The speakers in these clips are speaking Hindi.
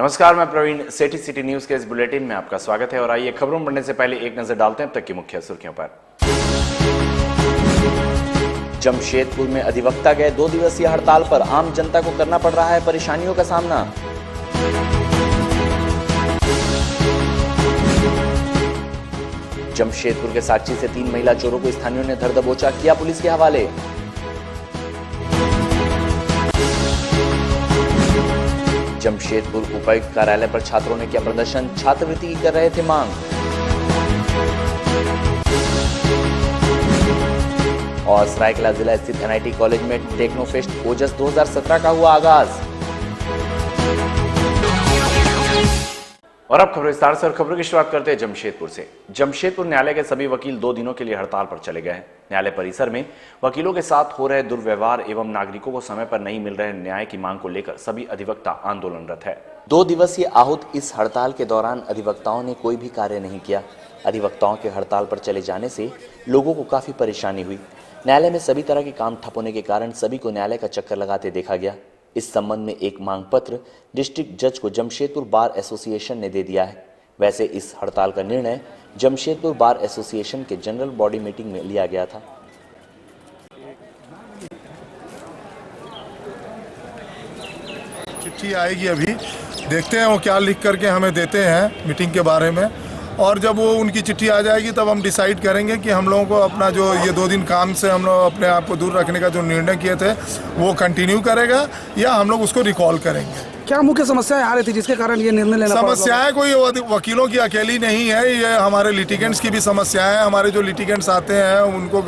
नमस्कार, मैं प्रवीण सेठी। सिटी न्यूज के इस बुलेटिन में आपका स्वागत है और आइए खबरों में बढ़ने से पहले एक नजर डालते हैं अब तक की मुख्य सुर्खियों पर। जमशेदपुर में अधिवक्ता गए 2 दिवसीय हड़ताल पर आम जनता को करना पड़ रहा है परेशानियों का सामना। जमशेदपुर के साक्षी से 3 महिला चोरों को स्थानीयों ने धर दबोचा, किया पुलिस के हवाले। जमशेदपुर उपायुक्त कार्यालय पर छात्रों ने किया प्रदर्शन, छात्रवृत्ति की कर रहे थे मांग। और सरायकेला जिला स्थित एनआईटी कॉलेज में टेक्नोफेस्ट ओजस 2017 का हुआ आगाज। और अब खबर विस्तार से, और खबरों की शुरुआत करते हैं जमशेदपुर से। जमशेदपुर न्यायालय के सभी वकील 2 दिनों के लिए हड़ताल पर चले गए हैं। न्यायालय परिसर में वकीलों के साथ हो रहे दुर्व्यवहार एवं नागरिकों को समय पर नहीं मिल रहे न्याय की मांग को लेकर सभी अधिवक्ता आंदोलनरत है। 2 दिवसीय आहूत इस हड़ताल के दौरान अधिवक्ताओं ने कोई भी कार्य नहीं किया। अधिवक्ताओं के हड़ताल पर चले जाने से लोगों को काफी परेशानी हुई। न्यायालय में सभी तरह के काम ठप होने के कारण सभी को न्यायालय का चक्कर लगाते देखा गया। इस संबंध में एक मांग पत्र डिस्ट्रिक्ट जज को जमशेदपुर बार एसोसिएशन ने दे दिया है। वैसे इस हड़ताल का निर्णय जमशेदपुर बार एसोसिएशन के जनरल बॉडी मीटिंग में लिया गया था। चिट्ठी आएगी, अभी देखते हैं वो क्या लिख करके हमें देते हैं मीटिंग के बारे में, और जब वो उनकी चिट्ठी आ जाएगी तब हम डिसाइड करेंगे कि हम लोगों को अपना जो ये 2 दिन काम से हम लोग अपने आप को दूर रखने का जो निर्णय किए थे वो कंटिन्यू करेगा या हम लोग उसको रिकॉल करेंगे। क्या मुख्य समस्याएं आ रही थी जिसके कारण ये निर्णय लेना पड़ा? समस्याएं कोई वकीलों की अकेली नहीं है, ये हमारे लिटिगेंट्स की भी समस्याएं हैं। हमारे जो लिटिगेंट्स आते हैं उनको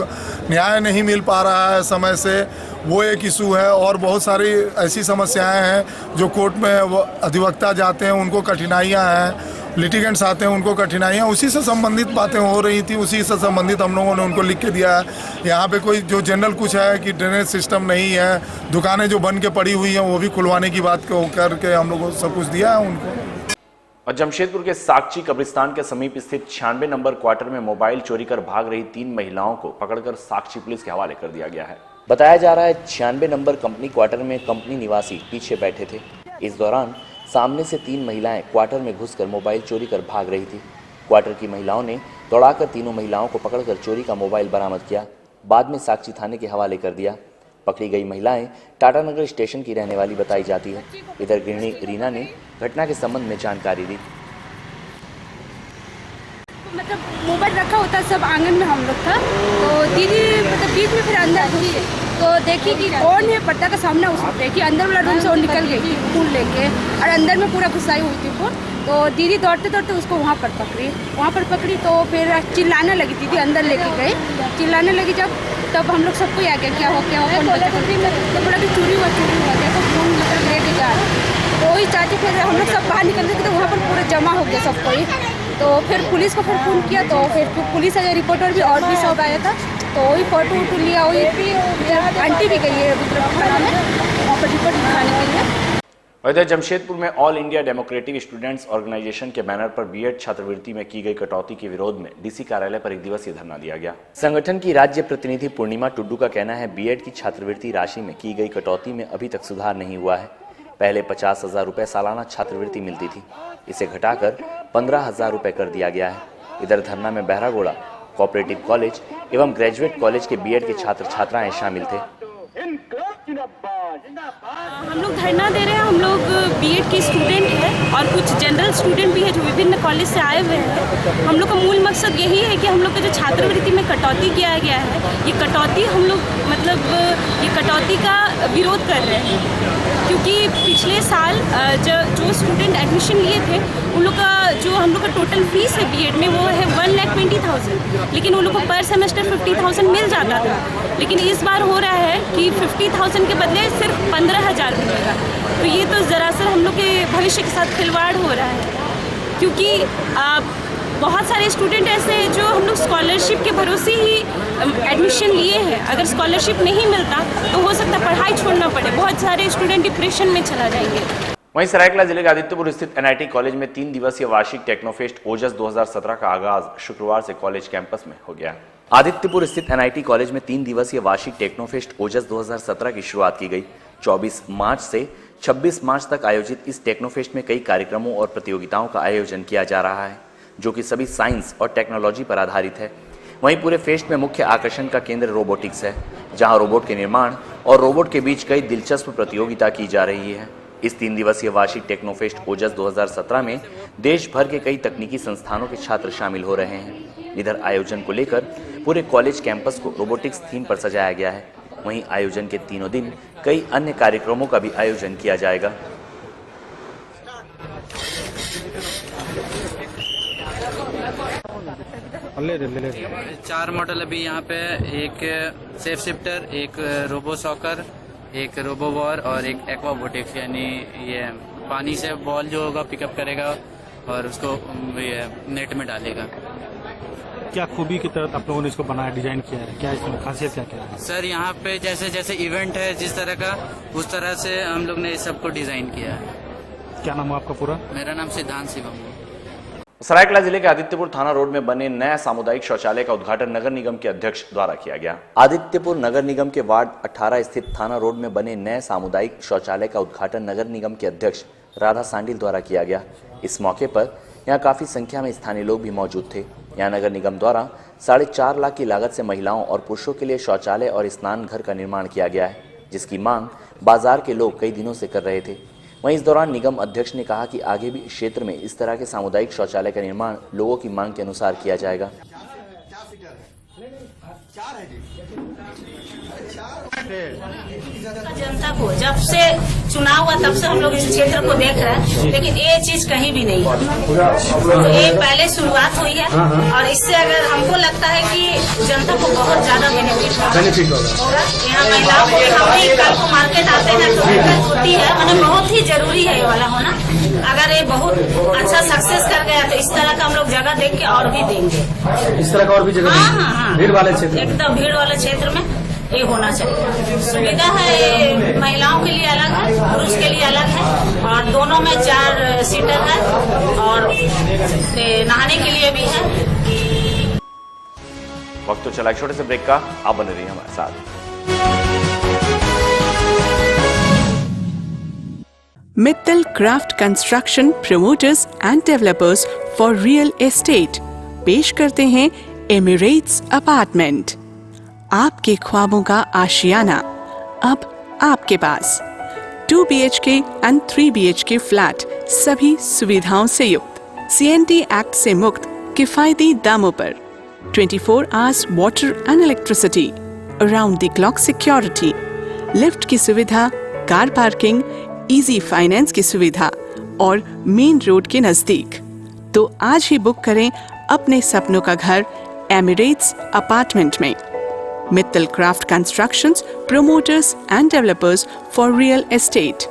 न्याय नहीं मिल पा रहा है समय से, वो एक इशू है। और बहुत सारी ऐसी समस्याएं हैं जो कोर्ट में अधिवक्ता जाते हैं उनको कठिनाइयाँ हैं, लिटिगेंट्स आते हैं उनको कठिनाइयाँ, उसी से संबंधित बातें हो रही थी, उसी से संबंधित हम लोगों ने उनको लिख के दिया है। यहाँ पे कोई जो जनरल कुछ है कि ड्रेनेज सिस्टम नहीं है, दुकानें जो बन के पड़ी हुई हैं वो भी खुलवाने की बात करके हम लोगों को सब कुछ दिया है उनको। और जमशेदपुर के साक्षी कब्रिस्तान के समीप स्थित 96 नंबर क्वार्टर में मोबाइल चोरी कर भाग रही 3 महिलाओं को पकड़कर साक्षी पुलिस के हवाले कर दिया गया है। बताया जा रहा है 96 नंबर कंपनी क्वार्टर में कंपनी निवासी पीछे बैठे थे। इस दौरान सामने से 3 महिलाएं क्वार्टर में घुसकर मोबाइल चोरी कर भाग रही थी। क्वार्टर की महिलाओं ने दौड़ाकर तीनों महिलाओं को पकड़कर चोरी का मोबाइल बरामद किया, बाद में साक्षी थाने के हवाले कर दिया। पकड़ी गई महिलाएं टाटानगर स्टेशन की रहने वाली बताई जाती है। इधर गृहिणी रीना ने घटना के संबंध में जानकारी दी। मतलब मोबाइल रखा होता सब आंगन में हम लोग था, तो दीदी मतलब बीच में फिर अंदर घुसी तो देखी कि कौन है, पर्दा का सामने उसको देखी, अंदर वाला रूम से वो निकल गई थी फूल लेके और अंदर में पूरा घुसाई हुई थी फोन। तो दीदी दौड़ते दौड़ते उसको वहाँ पर पकड़ी तो फिर चिल्लाने लगी, दीदी अंदर लेके गई, चिल्लाने लगी जब, तब हम लोग सबको आ गया क्या हो फोन तो बोला कि चोरी हुआ देखो फोन मतलब लेके जा रहे। तो वही चाची फिर हम लोग सब बाहर निकल गए तो वहाँ पर पूरा जमा हो गया सब कोई। तो फिर पुलिस को फिर फ़ोन किया तो फिर पुलिस अगर रिपोर्टर भी और भी सब आया था, तो वही फोटो लिया, वही आंटी भी गई है थाना में वहाँ पर रिपोर्ट लिखाने के लिए। इधर जमशेदपुर में all India democratic students organisation के बैनर पर बीएड छात्रवृत्ति में की गई कटौती के विरोध में डीसी कार्यालय पर 1 दिवसीय धरना दिया गया। संगठन की राज्य प्रतिनिधि पूर्णिमा टुड्डू का कहना है बीएड की छात्रवृत्ति राशि में की गई कटौती में अभी तक सुधार नहीं हुआ है। पहले 50,000 रुपए सालाना छात्रवृत्ति मिलती थी, इसे घटाकर 15,000 रुपए कर दिया गया है। इधर धरना में बहरागोड़ा कोऑपरेटिव कॉलेज एवं ग्रेजुएट कॉलेज के बीएड के छात्र छात्राएं शामिल थे। हम लोग धरना दे रहे हैं, हम लोग बीएड के स्टूडेंट हैं और कुछ जनरल स्टूडेंट भी है जो विभिन्न कॉलेज से आए हुए हैं। हम लोग का मूल मकसद यही है कि हम लोग का जो छात्रवृत्ति में कटौती किया गया है, ये कटौती हम लोग मतलब ये कटौती का विरोध कर रहे हैं, क्योंकि पिछले साल जो स्टूडेंट एडमिशन लिए थे उन लोग का जो हम लोग का टोटल फीस है बीएड में वो है 1,20,000, लेकिन उन लोग को पर सेमेस्टर 50,000 मिल जाता था। लेकिन इस बार हो रहा है कि 50,000 के बदले सिर्फ 15,000 मिलेगा। तो ये तो ज़रासर हम लोग के भविष्य के साथ खिलवाड़ हो रहा है, क्योंकि बहुत सारे स्टूडेंट ऐसे हैं जो हम लोग स्कॉलरशिप के भरोसे ही एडमिशन लिए हैं। अगर स्कॉलरशिप नहीं मिलता तो हो सकता है पढ़ाई छोड़ना पड़े, बहुत सारे स्टूडेंट डिप्रेशन में चला जाएंगे। वहीं सरायकेला जिले के आदित्यपुर स्थित एनआईटी कॉलेज में 3 दिवसीय वार्षिक टेक्नोफेस्ट ओजस 2017 का आगाज शुक्रवार से कॉलेज कैंपस में हो गया। आदित्यपुर स्थित एनआईटी कॉलेज में 3 दिवसीय वार्षिक टेक्नोफेस्ट ओजस 2017 की शुरुआत की गई। 24 मार्च से 26 मार्च तक आयोजित इस टेक्नोफेस्ट में कई कार्यक्रमों और प्रतियोगिताओं का आयोजन किया जा रहा है, जो कि सभी साइंस और टेक्नोलॉजी पर आधारित है। वहीं पूरे फेस्ट में मुख्य आकर्षण का केंद्र रोबोटिक्स है, जहां रोबोट के निर्माण और रोबोट के बीच कई दिलचस्प प्रतियोगिता की जा रही है। इस 3 दिवसीय वार्षिक टेक्नोफेस्ट ओजस 2017 में देश भर के कई तकनीकी संस्थानों के छात्र शामिल हो रहे हैं। इधर आयोजन को लेकर पूरे कॉलेज कैंपस को रोबोटिक्स थीम पर सजाया गया है। वहीं आयोजन के तीनों दिन कई अन्य कार्यक्रमों का भी आयोजन किया जाएगा। चार मॉडल अभी यहाँ पे, एक सेफ शिफ्टर, एक रोबो सॉकर, एक रोबो वॉर और एक एक्वाबोटिक्स, यानी ये पानी से बॉल जो होगा पिकअप करेगा और उसको ये नेट में डालेगा। क्या खूबी की तरह आप लोगों ने इसको बनाया, डिजाइन किया है, क्या इसमें खासियत क्या है? सर यहाँ पे जैसे जैसे इवेंट है जिस तरह का, उस तरह से हम लोग ने इस सबको डिजाइन किया है। क्या नाम है आपका पूरा? मेरा नाम सिद्धांत शिवम है। सरायकला जिले के आदित्यपुर थाना रोड में बने नया सामुदायिक शौचालय का उद्घाटन नगर निगम के अध्यक्ष द्वारा किया गया। आदित्यपुर नगर निगम के वार्ड 18 स्थित थाना रोड में बने नए सामुदायिक शौचालय का उद्घाटन नगर निगम के अध्यक्ष राधा सांडिल द्वारा किया गया। इस मौके पर यहाँ काफी संख्या में स्थानीय लोग भी मौजूद थे। यहाँ नगर निगम द्वारा 4.5 लाख की लागत से महिलाओं और पुरुषों के लिए शौचालय और स्नान घर का निर्माण किया गया है, जिसकी मांग बाजार के लोग कई दिनों से कर रहे थे। वहीं इस दौरान निगम अध्यक्ष ने कहा कि आगे भी क्षेत्र में इस तरह के सामुदायिक शौचालय का निर्माण लोगों की मांग के अनुसार किया जाएगा। जनता को जब से चुनाव हुआ तब से हम लोग इस क्षेत्र को देख रहे हैं, लेकिन ये चीज कहीं भी नहीं है। तो ये पहले शुरुआत हुई है और इससे अगर हमको लगता है कि जनता को बहुत ज्यादा बेनिफिट होगा। यहाँ महिलाओं को हम भी कल को मार्केट आते हैं तो दिक्कत होती है, मतलब बहुत ही जरूरी है ये वाला होना। अगर ये बहुत अच्छा सक्सेस कर गया तो इस तरह का हम लोग जगह देख के और भी देंगे। इस तरह का और भी जगह? हाँ, भीड़ वाले क्षेत्र, एकदम भीड़ वाले क्षेत्र में ये होना चाहिए। सुविधा है, महिलाओं के लिए अलग है, पुरुष के लिए अलग है, और दोनों में 4 सीटर है और नहाने के लिए भी है। वक्त तो चला एक छोटे से ब्रेक का, आप बने रहिए हमारे साथ। Mittal craft construction promoters and developers for real estate पेश करते हैं एमिरेट्स अपार्टमेंट। आपके ख्वाबों का आशियाना अब आपके पास। 2 BHK एंड 3 BHK फ्लैट सभी सुविधाओं से युक्त, CNT एक्ट से मुक्त किफायती दामों पर, 24 hours water and electricity, around the clock security, lift की सुविधा, कार पार्किंग, इजी फाइनेंस की सुविधा और मेन रोड के नजदीक। तो आज ही बुक करें अपने सपनों का घर एमिरेट्स अपार्टमेंट में। Mittal craft constructions promoters and developers for real estate,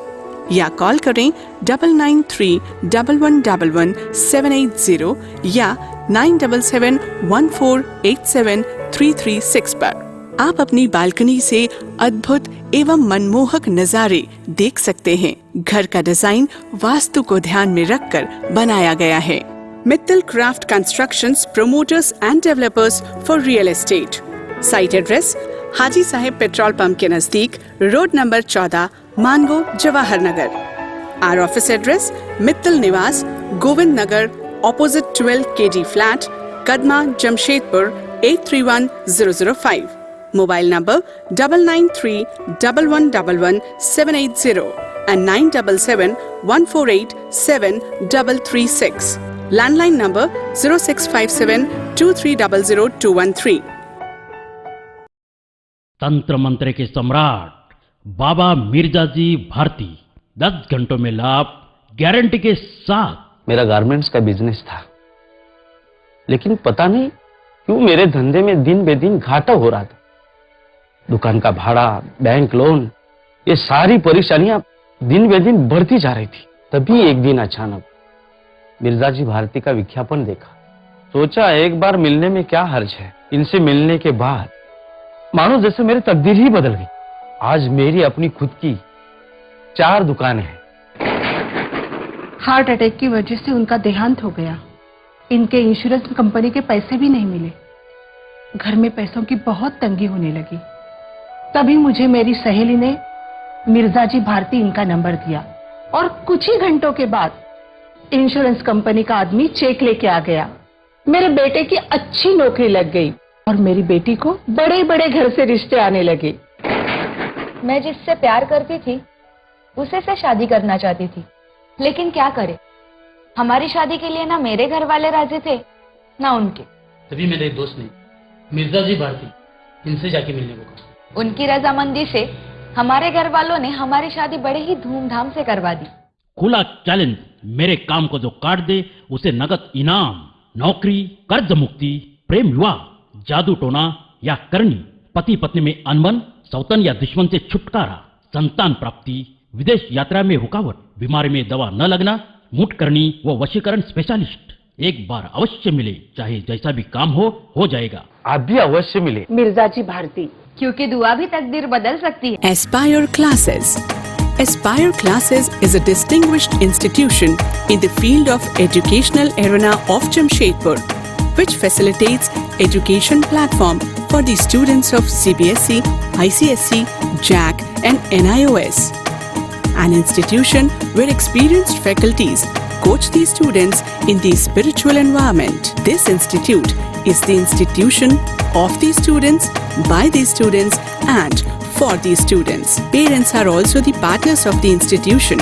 या कॉल करें 9931111780 या 9771487336 पर। आप अपनी बालकनी से अद्भुत एवं मनमोहक नजारे देख सकते हैं। घर का डिजाइन वास्तु को ध्यान में रखकर बनाया गया है। Mittal craft constructions promoters and developers for real estate. Site address Haji Saheb petrol pump के नजदीक, road number 14, Mango, Jawahar Nagar. Our office address Mittal Niwas, Govind Nagar, opposite 12 KG flat, Kadma, Jamshedpur 831005। Mobile number 9931111780 and 9771487336। Landline number 065723000213। तंत्र मंत्र के सम्राट बाबा मिर्जाजी भारती 10 घंटों में लाभ गारंटी के साथ। मेरा गारमेंट्स का बिजनेस था, लेकिन पता नहीं क्यों मेरे धंधे में दिन बे दिन घाटा हो रहा था। दुकान का भाड़ा, बैंक लोन, ये सारी परेशानियां दिन बे दिन बढ़ती जा रही थी। तभी एक दिन अचानक मिर्जाजी भारती का विज्ञापन देखा। सोचा एक बार मिलने में क्या हर्ज है। इनसे मिलने के बाद मानो जैसे मेरी तकदीर ही बदल गई। आज मेरी अपनी खुद की 4 दुकानें हैं। हार्ट अटैक की वजह से उनका देहांत हो गया। इनके इंश्योरेंस कंपनी के पैसे भी नहीं मिले। घर में पैसों की बहुत तंगी होने लगी। तभी मुझे मेरी सहेली ने मिर्जा जी भारती इनका नंबर दिया और कुछ ही घंटों के बाद इंश्योरेंस कंपनी का आदमी चेक लेके आ गया। मेरे बेटे की अच्छी नौकरी लग गई और मेरी बेटी को बड़े बड़े घर से रिश्ते आने लगे। मैं जिससे प्यार करती थी उसे से शादी करना चाहती थी, लेकिन क्या करे, हमारी शादी के लिए ना मेरे घर वाले राजी थे ना उनके। तभी मेरे दोस्त ने मिर्जा जी भारती इनसे जाके मिलने को कहा। उनकी रजामंदी से हमारे घर वालों ने हमारी शादी बड़े ही धूमधाम से करवा दी। खुला चैलेंज, मेरे काम को जो काट दे उसे नगद इनाम, नौकरी, कर्ज मुक्ति, प्रेम विवाह, जादू टोना या करनी, पति पत्नी में अनबन, सौतन या दुश्मन से छुटकारा, संतान प्राप्ति, विदेश यात्रा में रुकावट, बीमारी में दवा न लगना, मुठ करनी व वशीकरण स्पेशलिस्ट। एक बार अवश्य मिले, चाहे जैसा भी काम हो जाएगा। आप भी अवश्य मिले मिर्जा जी भारती, क्योंकि दुआ भी तकदीर बदल सकती है। Aspire Classes. Aspire Classes is a distinguished institution in the field of educational arena of Jamshedpur, which facilitates education platform for the students of CBSE, ICSE, JAC and NIOS. An institution where experienced faculties coach the students in the spiritual environment. This institute is the institution of the students, by the students and for the students. Parents are also the partners of the institution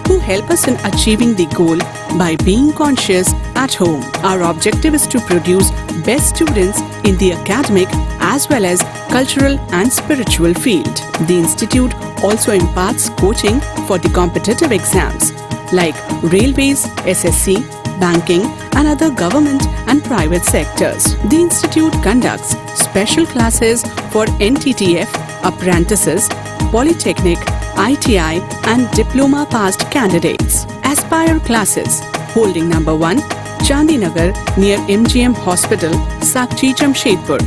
who help us in achieving the goal by being conscious at home. Our objective is to produce best students in the academic as well as cultural and spiritual field. The institute also imparts coaching for the competitive exams like railways, SSC, banking and other government and private sectors. The institute conducts special classes for NTTF, apprentices, polytechnic, ITI and diploma passed candidates. Aspire Classes, holding number 1, Chandinagar near MGM Hospital, Sakchi, Jamshedpur.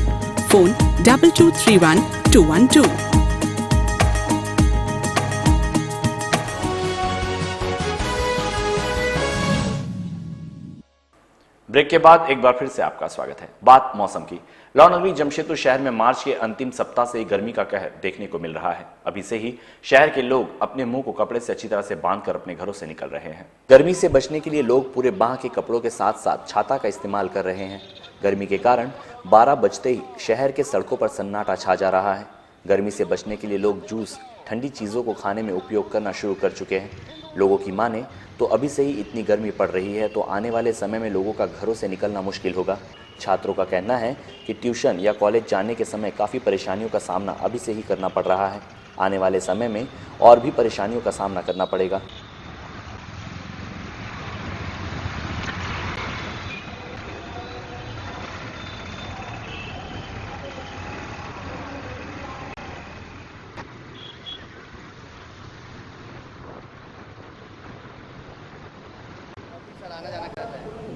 Phone 2231 212. Break के बाद एक बार फिर से आपका स्वागत है। बात मौसम की। लॉ नगरी जमशेदपुर शहर में मार्च के अंतिम सप्ताह से ही गर्मी का कहर देखने को मिल रहा है। अभी से ही शहर के लोग अपने मुंह को कपड़े से अच्छी तरह से बांधकर अपने घरों से निकल रहे हैं। गर्मी से बचने के लिए लोग पूरे बाह के कपड़ों के साथ साथ छाता का इस्तेमाल कर रहे हैं। गर्मी के कारण 12 बजते ही शहर के सड़कों पर सन्नाटा छा जा रहा है। गर्मी से बचने के लिए लोग जूस, ठंडी चीज़ों को खाने में उपयोग करना शुरू कर चुके हैं। लोगों की माने तो अभी से ही इतनी गर्मी पड़ रही है तो आने वाले समय में लोगों का घरों से निकलना मुश्किल होगा। छात्रों का कहना है कि ट्यूशन या कॉलेज जाने के समय काफ़ी परेशानियों का सामना अभी से ही करना पड़ रहा है। आने वाले समय में और भी परेशानियों का सामना करना पड़ेगा।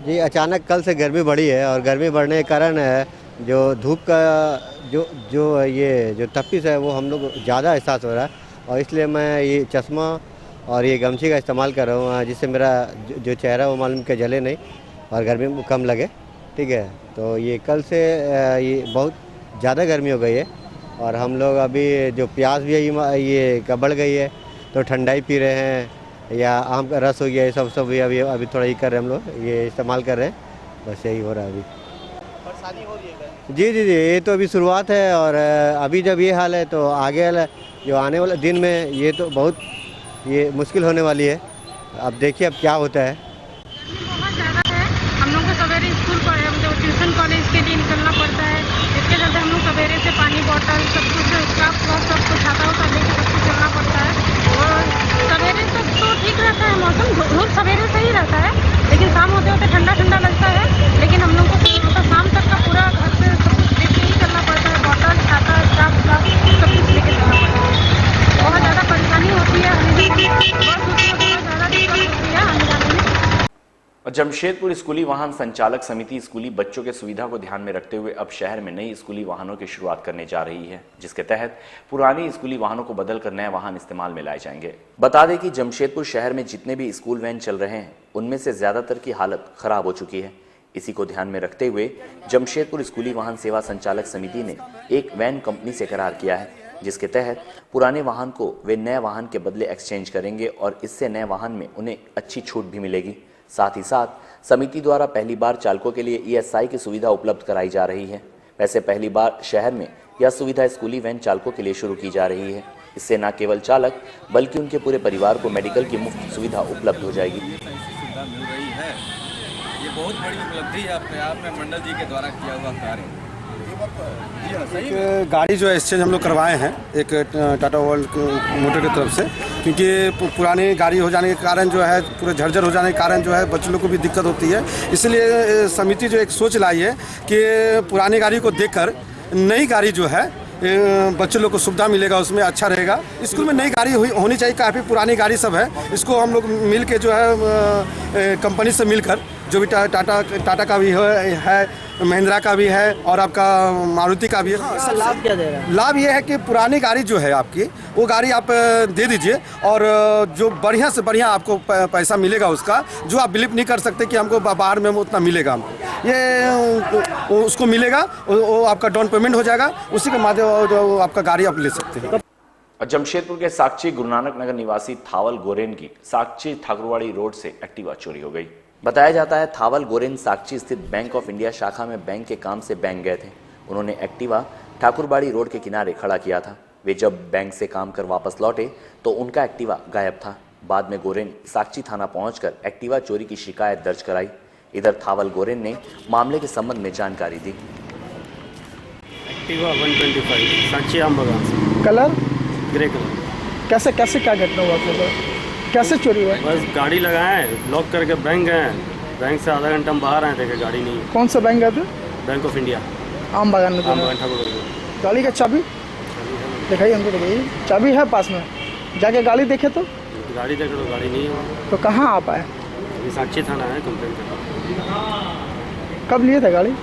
जी, अचानक कल से गर्मी बढ़ी है और गर्मी बढ़ने के कारण जो धूप का जो तपिश है वो हम लोग ज़्यादा एहसास हो रहा है और इसलिए मैं ये चश्मा और ये गमछी का इस्तेमाल कर रहा हूँ जिससे मेरा जो चेहरा वो मालूम के जले नहीं और गर्मी कम लगे। ठीक है, तो ये कल से ये बहुत ज़्यादा गर्मी हो गई है और हम लोग अभी जो प्यास भी है ये बढ़ गई है तो ठंडाई पी रहे हैं या आम का रस हो गया, ये सब अभी थोड़ा ही कर रहे हैं हम लोग, ये इस्तेमाल कर रहे हैं। बस यही हो रहा है अभी। परेशानी हो रही है? जी, ये तो अभी शुरुआत है और अभी जब ये हाल है तो आगे जो आने वाले दिन में ये तो बहुत ये मुश्किल होने वाली है। अब देखिए अब क्या होता है। बहुत ज़्यादा है। हम लोग को सवेरे स्कूल ट्यूशन कॉलेज के लिए निकलना पड़ता है। इसके चलते हम लोग सवेरे से पानी बोतल सब कुछ सब कुछ छाता होता लेके सब कुछ चलना पड़ता है। और सवेरे तक तो ठीक रहता है मौसम, धूप सवेरे से ही रहता है लेकिन शाम होते होते ठंडा ठंडा लगता है। लेकिन हम लोग को शाम तक का पूरा घर से सब कुछ लेके ही चलना पड़ता है। बोतल, छाता, स्टाफ सब कुछ लेके चलना पड़ता है। बहुत ज़्यादा परेशानी होती है, बहुत ज़्यादा दिक्कत होती है आने जाने में। जमशेदपुर स्कूली वाहन संचालक समिति स्कूली बच्चों के सुविधा को ध्यान में रखते हुए अब शहर में नई स्कूली वाहनों की शुरुआत करने जा रही है, जिसके तहत पुरानी स्कूली वाहनों को बदलकर नए वाहन इस्तेमाल में लाए जाएंगे। बता दें कि जमशेदपुर शहर में जितने भी स्कूल वैन चल रहे हैं उनमें से ज्यादातर की हालत खराब हो चुकी है। इसी को ध्यान में रखते हुए जमशेदपुर स्कूली वाहन सेवा संचालक समिति ने एक वैन कंपनी से करार किया है, जिसके तहत पुराने वाहन को वे नए वाहन के बदले एक्सचेंज करेंगे और इससे नए वाहन में उन्हें अच्छी छूट भी मिलेगी। साथ ही साथ समिति द्वारा पहली बार चालकों के लिए ESI की सुविधा उपलब्ध कराई जा रही है। वैसे पहली बार शहर में यह सुविधा स्कूली वैन चालकों के लिए शुरू की जा रही है। इससे न केवल चालक बल्कि उनके पूरे परिवार को मेडिकल की मुफ्त सुविधा उपलब्ध हो जाएगी। सुविधा मिल रही है, ये बहुत बड़ी उपलब्धि है अपने आप में मंडल जी के द्वारा किया हुआ कार्य। एक गाड़ी जो है एक्सचेंज हम लोग करवाए हैं एक टाटा वर्ल्ड मोटर की तरफ से, क्योंकि पुरानी गाड़ी हो जाने के कारण जो है पूरे झरझर हो जाने के कारण जो है बच्चों लोग को भी दिक्कत होती है। इसलिए समिति जो एक सोच लाई है कि पुरानी गाड़ी को देखकर नई गाड़ी जो है बच्चों लोग को सुविधा मिलेगा, उसमें अच्छा रहेगा। स्कूल में नई गाड़ी होनी चाहिए, काफ़ी पुरानी गाड़ी सब है, इसको हम लोग मिल के जो है कंपनी से मिलकर जो भी टाटा का भी है, महिंद्रा का भी है और आपका मारुति का भी है। इसका लाभ क्या दे रहा है? लाभ ये है कि पुरानी गाड़ी जो है आपकी वो गाड़ी आप दे दीजिए और जो बढ़िया से बढ़िया आपको पैसा मिलेगा उसका, जो आप बिलीव नहीं कर सकते कि हमको बाहर में उतना मिलेगा, हमको ये उसको मिलेगा, वो आपका डाउन पेमेंट हो जाएगा, उसी के माध्यम आपका गाड़ी आप ले सकते हैं। जमशेदपुर के साकची गुरु नानक नगर निवासी थावल गोरेन की साकची ठाकुरवाड़ी रोड से एक्टिवा चोरी हो गई। बताया जाता है थावल गोरेन साकची स्थित बैंक ऑफ इंडिया शाखा में बैंक के काम से बैंक गए थे। उन्होंने एक्टिवा ठाकुरबाड़ी रोड के किनारे खड़ा किया था। वे जब बैंक से काम कर वापस लौटे तो उनका एक्टिवा गायब था। बाद में गोरेन साकची थाना पहुंचकर एक्टिवा चोरी की शिकायत दर्ज कराई। इधर थावल गोरेन ने मामले के संबंध में जानकारी दी। एक्टिवा 125 साक्षी आम बगान से, कलर ग्रे कलर। कैसे कैसे क्या घटना हुआ आपको? कैसे चोरी हुआ? बस गाड़ी लगाए, लॉक करके बैंक गए, बैंक से आधा घंटा हम बाहर आए, देखे गाड़ी नहीं। कौन सा बैंक गए थे? बैंक ऑफ इंडिया आम बागान में। आम बागान ठाकुर। गाड़ी का चाबी दिखाइए हमको, दिखाइए चाबी है पास में, जाके गाड़ी देखे तो गाड़ी देखे तो गाड़ी नहीं है। तो कहाँ आप आए? अभी साक्षी थाना है, कंप्लेंट कर। कब लिए थे गाड़ी?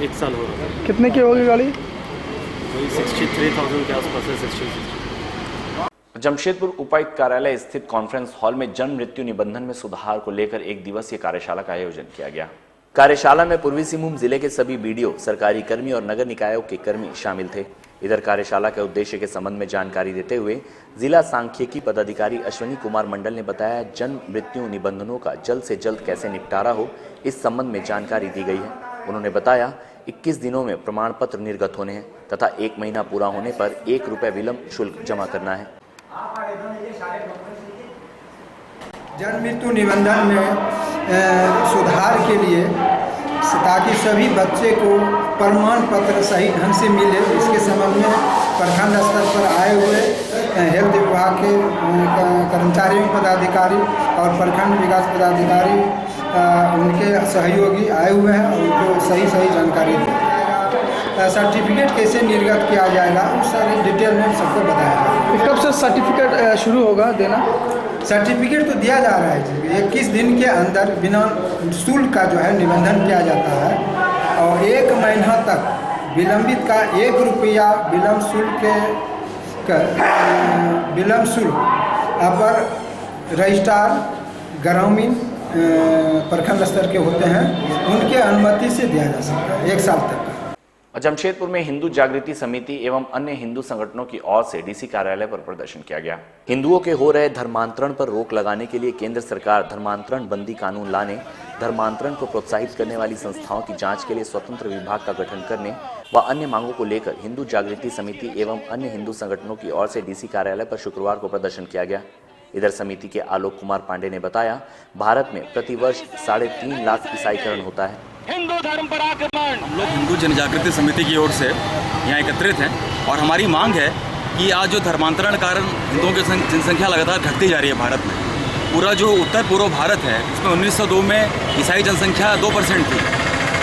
एक साल हो रहा है। कितने की होगी गाड़ी? वही 63,000 के आसपास है। 63। जमशेदपुर उपायुक्त कार्यालय स्थित कॉन्फ्रेंस हॉल में जन्म मृत्यु निबंधन में सुधार को लेकर एक दिवसीय कार्यशाला का आयोजन किया गया। कार्यशाला में पूर्वी सिंहभूम जिले के सभी BDO, सरकारी कर्मी और नगर निकायों के कर्मी शामिल थे। इधर कार्यशाला के उद्देश्य के संबंध में जानकारी देते हुए जिला सांख्यिकी पदाधिकारी अश्विनी कुमार मंडल ने बताया, जन्म मृत्यु निबंधनों का जल्द से जल्द कैसे निपटारा हो, इस संबंध में जानकारी दी गई है। उन्होंने बताया 21 दिनों में प्रमाण पत्र निर्गत होने हैं तथा 1 महीना पूरा होने पर 1 रुपये विलंब शुल्क जमा करना है। जन्म मृत्यु निबंधन में सुधार के लिए ताकि सभी बच्चे को प्रमाण पत्र सही ढंग से मिले, इसके संबंध में प्रखंड स्तर पर आए हुए हेल्थ विभाग के कर्मचारियों पदाधिकारी और प्रखंड विकास पदाधिकारी उनके सहयोगी आए हुए हैं और उनको सही जानकारी दी। सर्टिफिकेट कैसे निर्गत किया जाएगा उस सारे डिटेल में सबको बताया जाएगा। कब से सर्टिफिकेट शुरू होगा देना? सर्टिफिकेट तो दिया जा रहा है, 21 दिन के अंदर बिना शुल्क का जो है निबंधन किया जाता है और 1 महीना तक विलंबित का 1 रुपया विलंब शुल्क अपर रजिस्ट्रार ग्रामीण प्रखंड स्तर के होते हैं, उनके अनुमति से दिया जा सकता है 1 साल तक। जमशेदपुर में हिंदू जागृति समिति एवं अन्य हिंदू संगठनों की ओर से डीसी कार्यालय पर प्रदर्शन किया गया। हिंदुओं के हो रहे धर्मांतरण पर रोक लगाने के लिए केंद्र सरकार धर्मांतरण बंदी कानून लाने, धर्मांतरण को प्रोत्साहित करने वाली संस्थाओं की जांच के लिए स्वतंत्र विभाग का गठन करने व अन्य मांगों को लेकर हिंदू जागृति समिति एवं अन्य हिंदू संगठनों की ओर से डीसी कार्यालय पर शुक्रवार को प्रदर्शन किया गया। इधर समिति के आलोक कुमार पांडे ने बताया, भारत में प्रतिवर्ष 3.5 लाख ईसाईकरण होता है। हिंदू धर्म पर आक्रमण। हम लोग हिंदू जनजागृति समिति की ओर से यहाँ एकत्रित हैं और हमारी मांग है कि आज जो धर्मांतरण कारण हिंदुओं की जनसंख्या लगातार घटती जा रही है भारत में, पूरा जो उत्तर पूर्व भारत है इसमें 1902 में ईसाई जनसंख्या 2% थी,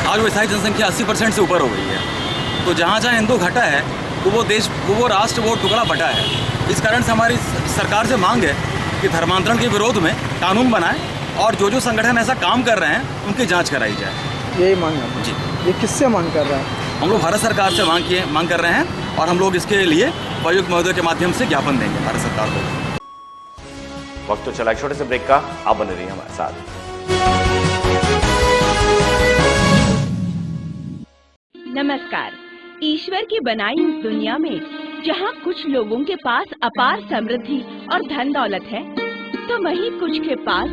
आज वो ईसाई जनसंख्या 80% से ऊपर हो गई है। तो जहाँ जहाँ हिंदू घटा है वो राष्ट्र वो टुकड़ा बटा है। इस कारण से हमारी सरकार से मांग है कि धर्मांतरण के विरोध में कानून बनाए और जो संगठन ऐसा काम कर रहे हैं उनकी जाँच कराई जाए। यही मांग है जी। ये किससे मांग कर रहा है? हम लोग भारत सरकार से मांग कर रहे हैं और हम लोग इसके लिए उपायुक्त महोदय के माध्यम से ज्ञापन देंगे भारत सरकार को। वक्त तो चला छोटे से ब्रेक का, आप बने रहिए हमारे साथ। नमस्कार। ईश्वर की बनाई इस दुनिया में जहाँ कुछ लोगों के पास अपार समृद्धि और धन दौलत है, तो वहीं कुछ के पास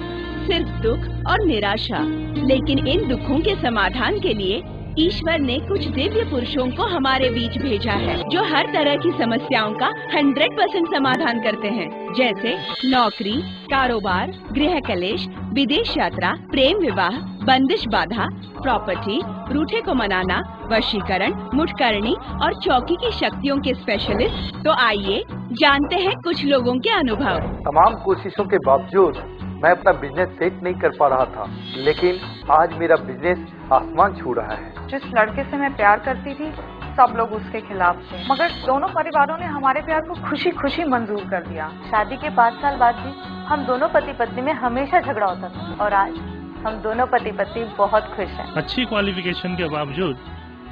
सिर्फ दुख और निराशा। लेकिन इन दुखों के समाधान के लिए ईश्वर ने कुछ दिव्य पुरुषों को हमारे बीच भेजा है, जो हर तरह की समस्याओं का 100% समाधान करते हैं, जैसे नौकरी, कारोबार, गृह कलेश, विदेश यात्रा, प्रेम विवाह, बंदिश बाधा, प्रॉपर्टी, रूठे को मनाना, वशीकरण, मुठकरणी और चौकी की शक्तियों के स्पेशलिस्ट। तो आइए जानते हैं कुछ लोगों के अनुभव। तमाम कोशिशों के बावजूद मैं अपना बिजनेस सेट नहीं कर पा रहा था, लेकिन आज मेरा बिजनेस आसमान छू रहा है। जिस लड़के से मैं प्यार करती थी, सब लोग उसके खिलाफ थे, मगर दोनों परिवारों ने हमारे प्यार को खुशी खुशी मंजूर कर दिया। शादी के 5 साल बाद भी हम दोनों पति पत्नी में हमेशा झगड़ा होता था, और आज हम दोनों पति पत्नी बहुत खुश हैं। अच्छी क्वालिफिकेशन के बावजूद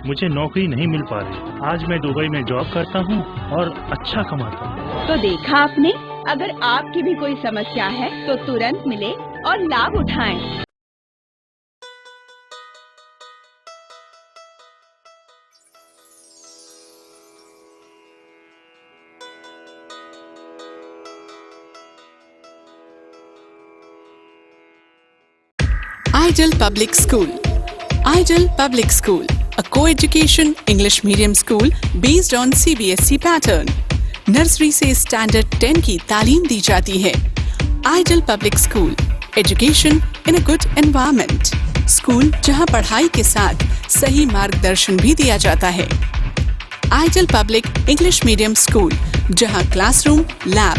मुझे नौकरी नहीं मिल पा रही। आज मैं दुबई में जॉब करता हूँ और अच्छा कमाता हूँ। तो देखा आपने, अगर आपकी भी कोई समस्या है तो तुरंत मिले और लाभ उठाएं। Ideal Public School. Ideal Public School, a co-education English medium school based on CBSE pattern. Nursery से स्टैंडर्ड 10 की तालीम दी जाती है। Ideal Public School, education in a good environment. School जहां पढ़ाई के साथ सही मार्गदर्शन भी दिया जाता है। Ideal Public English Medium School, जहां क्लासरूम, लैब,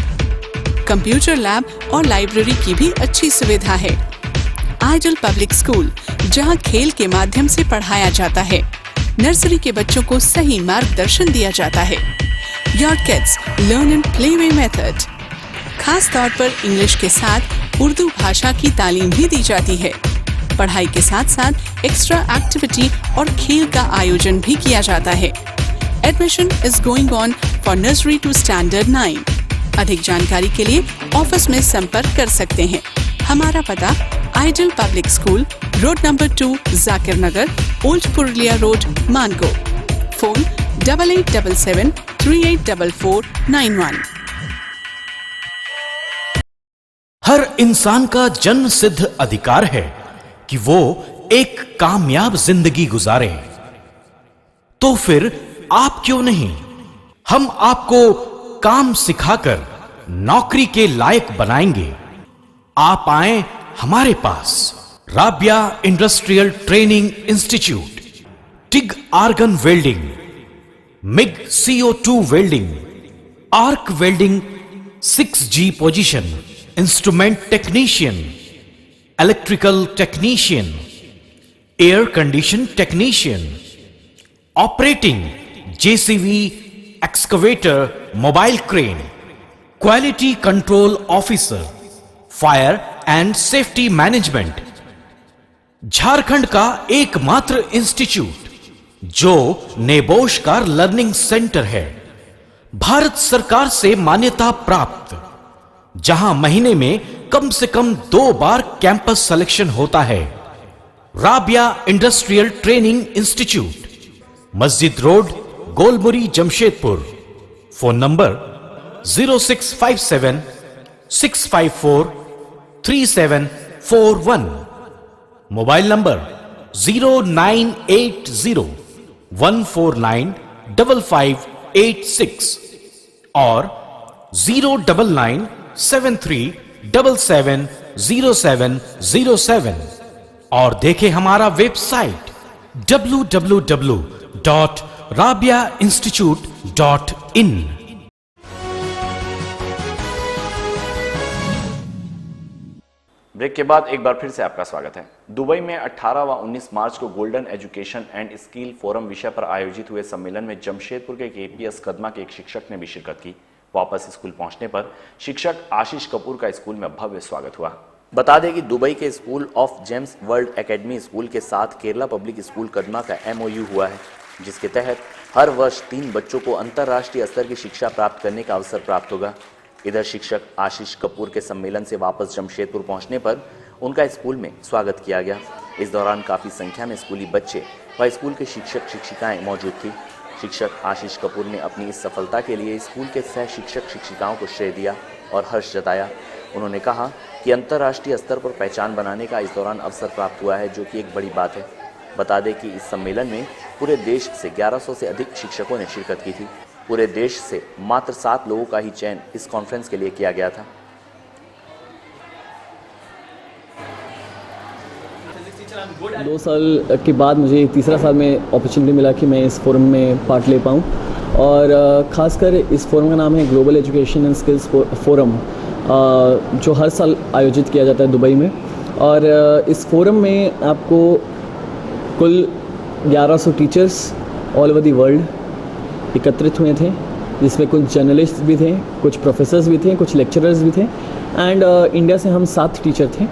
कंप्यूटर लैब और लाइब्रेरी की भी अच्छी सुविधा है। Ideal Public School, जहां खेल के माध्यम से पढ़ाया जाता है। नर्सरी के बच्चों को सही मार्गदर्शन दिया जाता है। Your kids learn in playway method. खास तौर पर इंग्लिश के साथ उर्दू भाषा की तालीम भी दी जाती है। पढ़ाई के साथ साथ एक्स्ट्रा एक्टिविटी और खेल का आयोजन भी किया जाता है। Admission is going on for nursery to standard 9. अधिक जानकारी के लिए ऑफिस में संपर्क कर सकते हैं। हमारा पता ideal public school, road number 2, Zakir Nagar, old Purulia road, Mango. Phone 8877384491। हर इंसान का जन्म सिद्ध अधिकार है कि वो एक कामयाब जिंदगी गुजारे। तो फिर आप क्यों नहीं? हम आपको काम सिखाकर नौकरी के लायक बनाएंगे। आप आए हमारे पास। Rabia industrial training institute, TIG argon welding, MIG CO2 welding, arc welding 6G position, instrument technician, electrical technician, air condition technician, operating JCB, excavator, mobile crane, quality control officer, fire and safety management. Jharkhand का एकमात्र इंस्टीट्यूट जो नेबोश का लर्निंग सेंटर है, भारत सरकार से मान्यता प्राप्त, जहां महीने में कम से कम 2 बार कैंपस सिलेक्शन होता है। राबिया इंडस्ट्रियल ट्रेनिंग इंस्टीट्यूट, मस्जिद road, Golmuri, Jamshedpur. Phone number 0657 654 3741, mobile number 0980 149 5586 और 09973770707 और देखें हमारा वेबसाइट www.rabiainstitute.in। ब्रेक के बाद एक बार फिर से आपका स्वागत है। दुबई में 18 व 19 मार्च को golden education and skill forum विषय पर आयोजित हुए सम्मेलन में जमशेदपुर के APS कदमा के एक शिक्षक ने भी शिरकत की। वापस स्कूल पहुंचने पर शिक्षक आशीष कपूर का स्कूल में भव्य स्वागत हुआ। बता दें कि दुबई के school of James world academy school के साथ केरला पब्लिक स्कूल कदमा का MOU हुआ है, जिसके तहत हर वर्ष 3 बच्चों को अंतर्राष्ट्रीय स्तर की शिक्षा प्राप्त करने का अवसर प्राप्त होगा। इधर शिक्षक आशीष कपूर के सम्मेलन से वापस जमशेदपुर पहुंचने पर उनका स्कूल में स्वागत किया गया। इस दौरान काफी संख्या में स्कूली बच्चे वह स्कूल के शिक्षक शिक्षिकाएं मौजूद थी। शिक्षक आशीष कपूर ने अपनी इस सफलता के लिए स्कूल के सह शिक्षक शिक्षिकाओं को श्रेय दिया और हर्ष जताया। उन्होंने कहा कि अंतर्राष्ट्रीय स्तर पर पहचान बनाने का इस दौरान अवसर प्राप्त हुआ है, जो कि एक बड़ी बात है। बता दें कि इस सम्मेलन में पूरे देश से 1100 से अधिक शिक्षकों ने शिरकत की थी। पूरे देश से मात्र 7 लोगों का ही चयन इस कॉन्फ्रेंस के लिए किया गया था। दो साल के बाद मुझे तीसरा साल में अपॉर्चुनिटी मिला कि मैं इस फोरम में पार्ट ले पाऊँ, और ख़ासकर इस फोरम का नाम है global education and skills forum, जो हर साल आयोजित किया जाता है दुबई में। और इस फोरम में आपको कुल 1100 teachers all over the world एकत्रित हुए थे, जिसमें कुछ जर्नलिस्ट भी थे, कुछ प्रोफेसर्स भी थे, कुछ लेक्चरर्स भी थे, एंड इंडिया से हम 7 टीचर थे।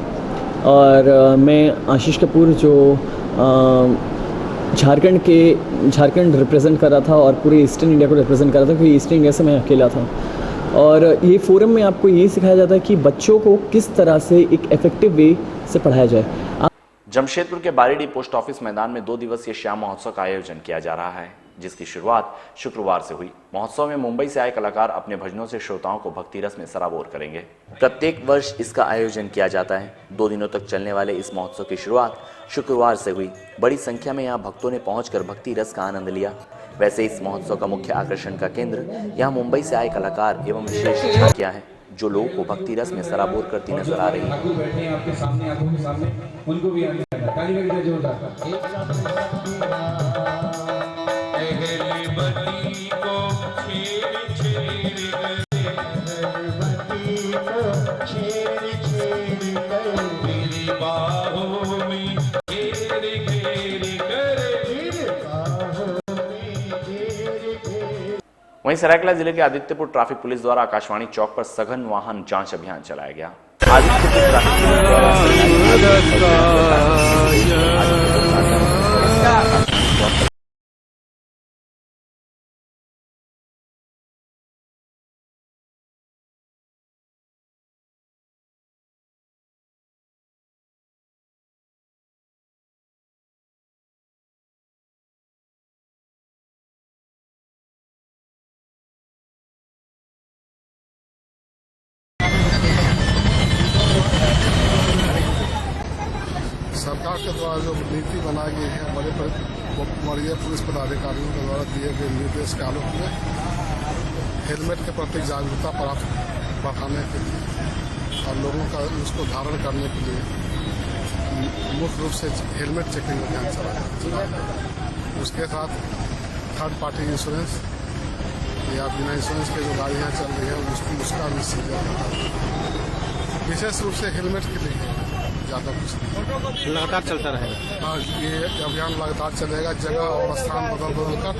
और मैं आशीष कपूर जो झारखंड रिप्रेजेंट कर रहा था और पूरे ईस्टर्न इंडिया को रिप्रेजेंट कर रहा था, क्योंकि ईस्टर्न इंडिया से मैं अकेला था। और ये फोरम में आपको ये सिखाया जाता है कि बच्चों को किस तरह से एक इफेक्टिव वे से पढ़ाया जाए। जमशेदपुर के बारीडी पोस्ट ऑफिस मैदान में 2 दिवसीय श्याम महोत्सव का आयोजन किया जा रहा है, जिसकी शुरुआत शुक्रवार से हुई। महोत्सव में मुंबई से आए कलाकार अपने भजनों से श्रोताओं को भक्ति रस में सराबोर करेंगे। प्रत्येक वर्ष इसका आयोजन किया जाता है। 2 दिनों तक चलने वाले इस महोत्सव की शुरुआत शुक्रवार से हुई। बड़ी संख्या में यहाँ भक्तों ने पहुंचकर भक्ति रस का आनंद लिया। वैसे इस महोत्सव का मुख्य आकर्षण का केंद्र यहाँ मुंबई से आए कलाकार एवं विशेष झांकियां हैं, जो लोगों को भक्ति रस में सराबोर करती नजर आ रही है। वहीं सरायकेला जिले के आदित्यपुर ट्रैफिक पुलिस द्वारा आकाशवाणी चौक पर सघन वाहन जांच अभियान चलाया गया। आदित्यपुर ट्रैफिक पुलिस द्वारा सरकार के द्वारा जो नीति बनाई गई है, वरीय पुलिस पदाधिकारियों के द्वारा दिए गए निर्देश के आलोक में हेलमेट के प्रति जागरूकता बढ़ाने के लिए और लोगों का उसको धारण करने के लिए मुख्य रूप से हेलमेट चेकिंग अभियान चलाया है। उसके साथ थर्ड पार्टी इंश्योरेंस या बिना इंश्योरेंस के जो गाड़ियाँ चल रही है उसका भी सीजन विशेष रूप से हेलमेट के लिए ज़्यादा कुछ लगातार चलता रहेगा। हाँ, ये अभियान लगातार चलेगा। जगह और स्थान बदल कर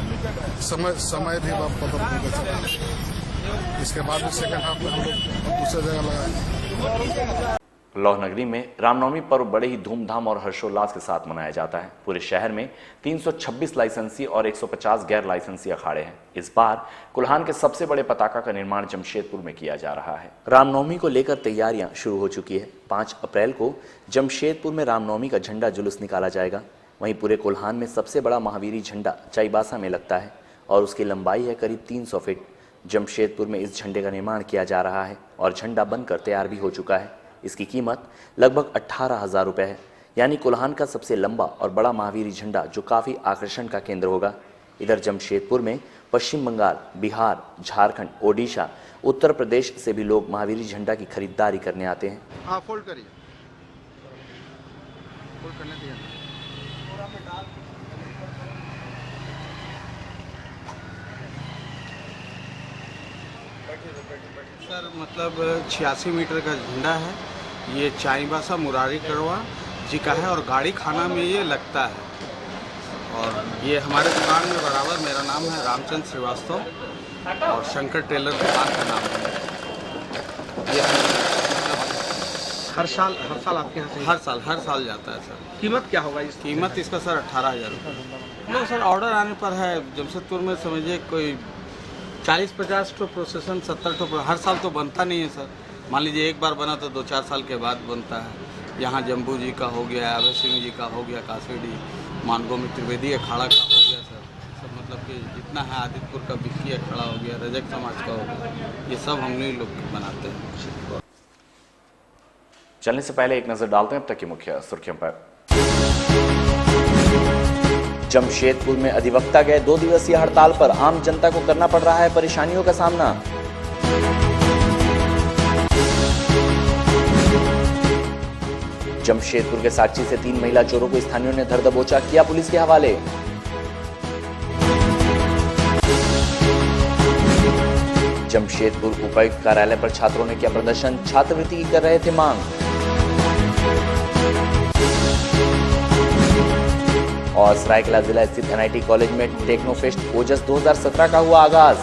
समय भी बदल चलेगा। इसके बाद भी सेकेंड हाफ में हम लोग दूसरे जगह लगाएंगे। लौह नगरी में रामनवमी पर्व बड़े ही धूमधाम और हर्षोल्लास के साथ मनाया जाता है। पूरे शहर में 326 लाइसेंसी और 150 गैर लाइसेंसी अखाड़े हैं। इस बार कुल्हान के सबसे बड़े पताका का निर्माण जमशेदपुर में किया जा रहा है। रामनवमी को लेकर तैयारियां शुरू हो चुकी है। 5 अप्रैल को जमशेदपुर में रामनवमी का झंडा जुलूस निकाला जाएगा। वहीं पूरे कुल्हान में सबसे बड़ा महावीरी झंडा चाईबासा में लगता है और उसकी लंबाई है करीब 300 फीट। जमशेदपुर में इस झंडे का निर्माण किया जा रहा है और झंडा बनकर तैयार भी हो चुका है। इसकी कीमत लगभग 18,000 रुपये है, यानी कुल्हान का सबसे लंबा और बड़ा महावीरी झंडा, जो काफ़ी आकर्षण का केंद्र होगा। इधर जमशेदपुर में पश्चिम बंगाल, बिहार, झारखंड, ओडिशा, उत्तर प्रदेश से भी लोग महावीरी झंडा की खरीदारी करने आते हैं। हाँ, फोल्ड करिए, फोल्ड करने दिया। सर मतलब 86 मीटर का झंडा है। ये चाईबासा मुरारी करवा जी का है और गाड़ी खाना में ये लगता है। और ये हमारे दुकान में बराबर, मेरा नाम है रामचंद्र श्रीवास्तव और शंकर टेलर दुकान का नाम है। ये हर साल आपके यहाँ से? हर साल जाता है सर। कीमत क्या होगा इसकी? कीमत इसका सर 18,000 रुपये। नहीं सर, ऑर्डर आने पर है। जमशेदपुर में समझिए कोई 40-50 तो प्रोसेसन, 70 तो हर साल तो बनता नहीं है सर। मान लीजिए एक बार बना तो 2-4 साल के बाद बनता है। यहाँ जम्बू जी का हो गया, अभय सिंह जी का हो गया, काशीडी, मानगो में त्रिवेदी अखाड़ा का हो गया सर, सब मतलब कि जितना है आदितपुर का बिक्की अखाड़ा हो गया, रजक समाज का हो गया, ये सब हम लोग बनाते हैं। चलने से पहले एक नजर डालते हैं अब तक की मुख्य सुर्खियों पर। जमशेदपुर में अधिवक्ता गए 2 दिवसीय हड़ताल पर, आम जनता को करना पड़ रहा है परेशानियों का सामना। जमशेदपुर के साक्षी से 3 महिला चोरों को स्थानियों ने धर दबोचा, किया पुलिस के हवाले। जमशेदपुर उपायुक्त कार्यालय पर छात्रों ने किया प्रदर्शन, छात्रवृत्ति की कर रहे थे मांग। और सरायकेला जिला स्थित एनआईटी कॉलेज में टेक्नोफेस्ट ओजस 2017 का हुआ आगाज।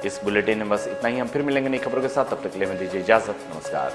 इस बुलेटिन में बस इतना ही, हम फिर मिलेंगे नई खबरों के साथ, तब तक के लिए हमें दीजिए इजाजत, नमस्कार।